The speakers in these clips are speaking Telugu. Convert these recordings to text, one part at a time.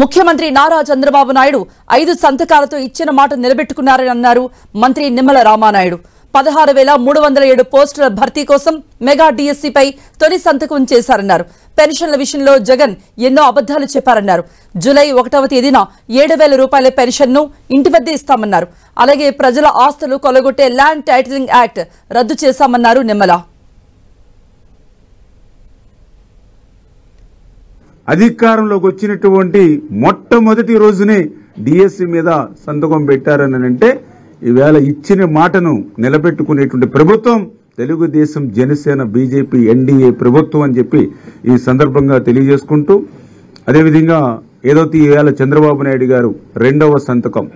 ముఖ్యమంత్రి నారా చంద్రబాబు నాయుడు 5 సంతకాలతో ఇచ్చిన మాట నిలబెట్టుకున్నారని అన్నారు మంత్రి నిమ్మల రామానాయుడు. 16,307 పోస్టుల భర్తీ కోసం మెగా డిఎస్సీపై తొలి సంతకం చేశారన్నారు. పెన్షన్ల విషయంలో జగన్ ఎన్నో అబద్ధాలు చెప్పారన్నారు. జూలై 1వ తేదీన 7,000 రూపాయల పెన్షన్ను ఇంటి వద్దే ఇస్తామన్నారు. అలాగే ప్రజల ఆస్తులు కొలగొట్టే ల్యాండ్ టైటిలింగ్ యాక్ట్ రద్దు చేశామన్నారు నిమ్మల. అధికారంలోకి వచ్చినటువంటి మొట్టమొదటి రోజునే డిఎస్సి మీద సంతకం పెట్టారని అంటే ఈవేళ ఇచ్చిన మాటను నిలబెట్టుకునేటువంటి ప్రభుత్వం తెలుగుదేశం, జనసేన, బీజేపీ, ఎన్డీఏ ప్రభుత్వం అని చెప్పి ఈ సందర్భంగా తెలియజేసుకుంటూ, అదేవిధంగా ఏదైతే ఈవేళ చంద్రబాబు నాయుడు గారు 2వ సంతకం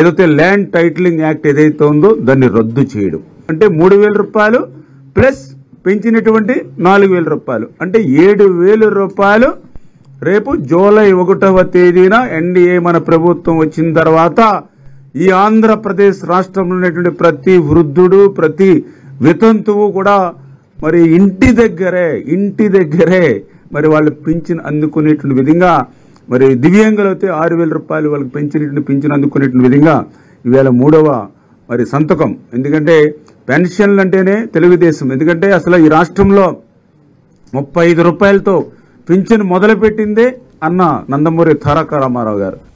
ఏదైతే ల్యాండ్ టైటిలింగ్ యాక్ట్ ఏదైతే ఉందో దాన్ని రద్దు చేయడం అంటే 3,000 రూపాయలు ప్లస్ పెంచినటువంటి 4,000 రూపాయలు అంటే 7,000 రూపాయలు రేపు జూలై 1వ తేదీన ఎన్డీఏ మన ప్రభుత్వం వచ్చిన తర్వాత ఈ ఆంధ్రప్రదేశ్ రాష్ట్రంలో ఉన్నటువంటి ప్రతి వృద్ధుడు, ప్రతి వితంతువు కూడా మరి ఇంటి దగ్గరే మరి వాళ్ళు పింఛన్ అందుకునేటువంటి విధంగా, మరి దివ్యాంగులు అయితే 6,000 రూపాయలు వాళ్ళకి పెంచినటువంటి పింఛన్ అందుకునేటువంటి విధంగా ఈవేళ 3వ మరి సంతకం. ఎందుకంటే పెన్షన్లు అంటేనే తెలుగుదేశం. ఎందుకంటే అసలు ఈ రాష్ట్రంలో 35 రూపాయలతో పింఛన్ మొదలుపెట్టిందే అన్న నందమూరి తారక రామారావు గారు.